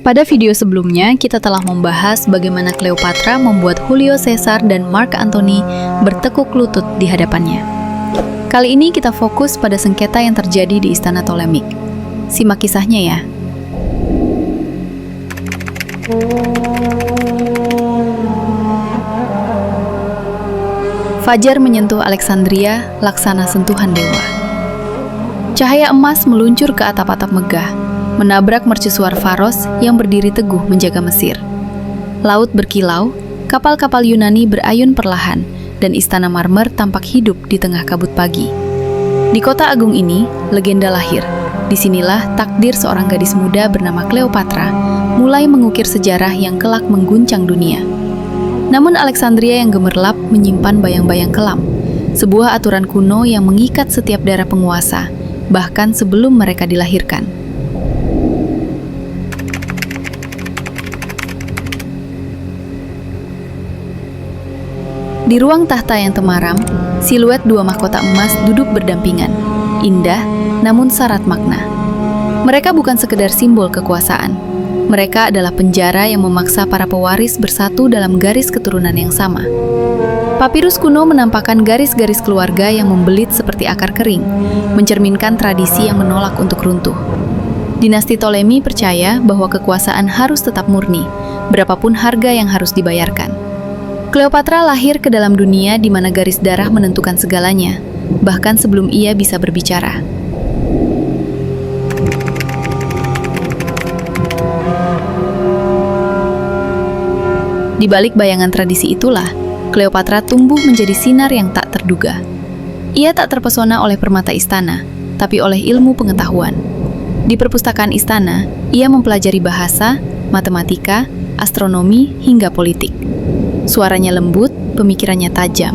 Pada video sebelumnya, kita telah membahas bagaimana Cleopatra membuat Julio Caesar dan Mark Antony bertekuk lutut di hadapannya. Kali ini kita fokus pada sengketa yang terjadi di Istana Ptolemik. Simak kisahnya ya. Fajar menyentuh Alexandria, laksana sentuhan dewa. Cahaya emas meluncur ke atap-atap megah, menabrak mercusuar Faros yang berdiri teguh menjaga Mesir. Laut berkilau, kapal-kapal Yunani berayun perlahan, dan istana marmer tampak hidup di tengah kabut pagi. Di kota agung ini, legenda lahir. Disinilah takdir seorang gadis muda bernama Cleopatra mulai mengukir sejarah yang kelak mengguncang dunia. Namun Alexandria yang gemerlap menyimpan bayang-bayang kelam, sebuah aturan kuno yang mengikat setiap darah penguasa, bahkan sebelum mereka dilahirkan. Di ruang tahta yang temaram, siluet dua mahkota emas duduk berdampingan, indah namun syarat makna. Mereka bukan sekedar simbol kekuasaan. Mereka adalah penjara yang memaksa para pewaris bersatu dalam garis keturunan yang sama. Papirus kuno menampakkan garis-garis keluarga yang membelit seperti akar kering, mencerminkan tradisi yang menolak untuk runtuh. Dinasti Ptolemy percaya bahwa kekuasaan harus tetap murni, berapapun harga yang harus dibayarkan. Cleopatra lahir ke dalam dunia di mana garis darah menentukan segalanya, bahkan sebelum ia bisa berbicara. Di balik bayangan tradisi itulah, Cleopatra tumbuh menjadi sinar yang tak terduga. Ia tak terpesona oleh permata istana, tapi oleh ilmu pengetahuan. Di perpustakaan istana, ia mempelajari bahasa, matematika, astronomi, hingga politik. Suaranya lembut, pemikirannya tajam.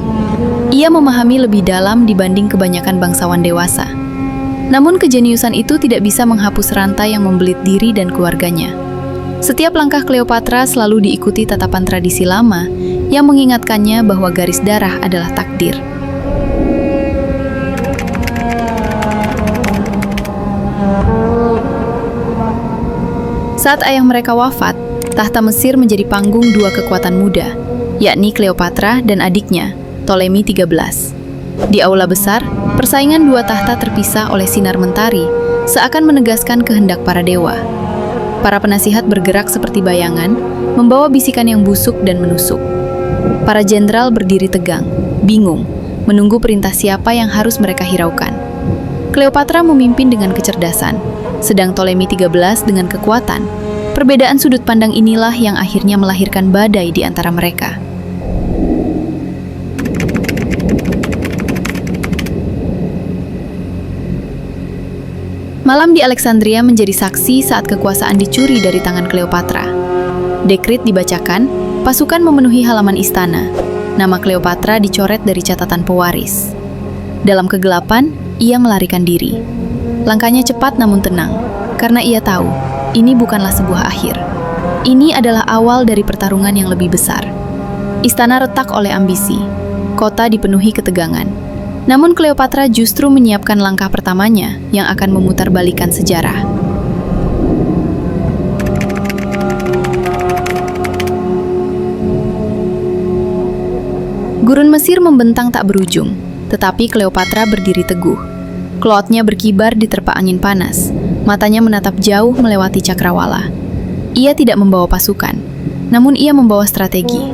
Ia memahami lebih dalam dibanding kebanyakan bangsawan dewasa. Namun kejeniusan itu tidak bisa menghapus rantai yang membelit diri dan keluarganya. Setiap langkah Cleopatra selalu diikuti tatapan tradisi lama yang mengingatkannya bahwa garis darah adalah takdir. Saat ayah mereka wafat, tahta Mesir menjadi panggung dua kekuatan muda, yakni Cleopatra dan adiknya, Ptolemy XIII. Di aula besar, persaingan dua tahta terpisah oleh sinar mentari, seakan menegaskan kehendak para dewa. Para penasihat bergerak seperti bayangan, membawa bisikan yang busuk dan menusuk. Para jenderal berdiri tegang, bingung, menunggu perintah siapa yang harus mereka hiraukan. Cleopatra memimpin dengan kecerdasan, sedang Ptolemy XIII dengan kekuatan. Perbedaan sudut pandang inilah yang akhirnya melahirkan badai di antara mereka. Malam di Alexandria menjadi saksi saat kekuasaan dicuri dari tangan Cleopatra. Dekret dibacakan, pasukan memenuhi halaman istana. Nama Cleopatra dicoret dari catatan pewaris. Dalam kegelapan, ia melarikan diri. Langkahnya cepat namun tenang, karena ia tahu, ini bukanlah sebuah akhir. Ini adalah awal dari pertarungan yang lebih besar. Istana retak oleh ambisi, kota dipenuhi ketegangan. Namun Cleopatra justru menyiapkan langkah pertamanya yang akan memutarbalikkan sejarah. Gurun Mesir membentang tak berujung, tetapi Cleopatra berdiri teguh. Klootnya berkibar di terpa angin panas, matanya menatap jauh melewati cakrawala. Ia tidak membawa pasukan, namun ia membawa strategi.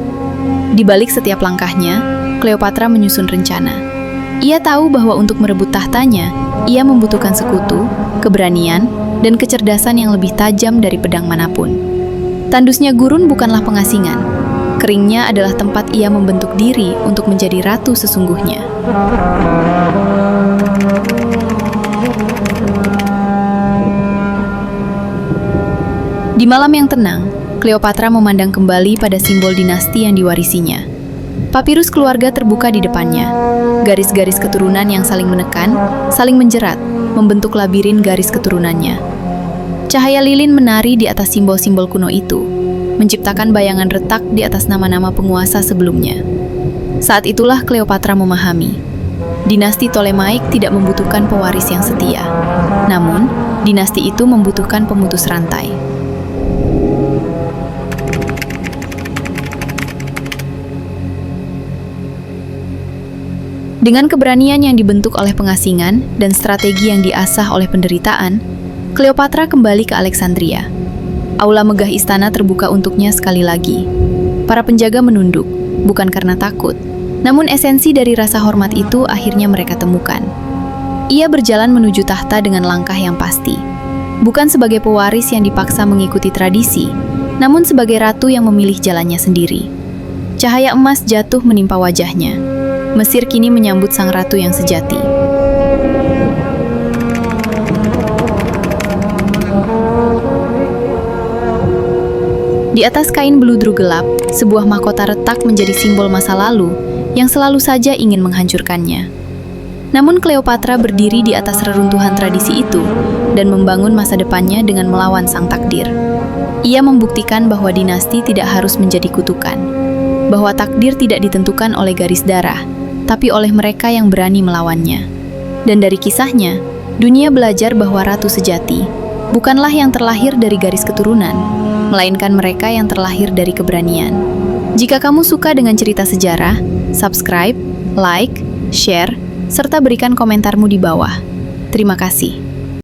Di balik setiap langkahnya, Cleopatra menyusun rencana. Ia tahu bahwa untuk merebut tahtanya, ia membutuhkan sekutu, keberanian, dan kecerdasan yang lebih tajam dari pedang manapun. Tandusnya gurun bukanlah pengasingan. Keringnya adalah tempat ia membentuk diri untuk menjadi ratu sesungguhnya. Di malam yang tenang, Cleopatra memandang kembali pada simbol dinasti yang diwarisinya. Papirus keluarga terbuka di depannya. Garis-garis keturunan yang saling menekan, saling menjerat, membentuk labirin garis keturunannya. Cahaya lilin menari di atas simbol-simbol kuno itu, menciptakan bayangan retak di atas nama-nama penguasa sebelumnya. Saat itulah Cleopatra memahami, dinasti Ptolemaic tidak membutuhkan pewaris yang setia. Namun, dinasti itu membutuhkan pemutus rantai. Dengan keberanian yang dibentuk oleh pengasingan dan strategi yang diasah oleh penderitaan, Cleopatra kembali ke Alexandria. Aula megah istana terbuka untuknya sekali lagi. Para penjaga menunduk, bukan karena takut, namun esensi dari rasa hormat itu akhirnya mereka temukan. Ia berjalan menuju tahta dengan langkah yang pasti, bukan sebagai pewaris yang dipaksa mengikuti tradisi, namun sebagai ratu yang memilih jalannya sendiri. Cahaya emas jatuh menimpa wajahnya. Mesir kini menyambut sang ratu yang sejati. Di atas kain beludru gelap, sebuah mahkota retak menjadi simbol masa lalu yang selalu saja ingin menghancurkannya. Namun Cleopatra berdiri di atas reruntuhan tradisi itu dan membangun masa depannya dengan melawan sang takdir. Ia membuktikan bahwa dinasti tidak harus menjadi kutukan, bahwa takdir tidak ditentukan oleh garis darah, tapi oleh mereka yang berani melawannya. Dan dari kisahnya, dunia belajar bahwa ratu sejati bukanlah yang terlahir dari garis keturunan, melainkan mereka yang terlahir dari keberanian. Jika kamu suka dengan cerita sejarah, subscribe, like, share, serta berikan komentarmu di bawah. Terima kasih.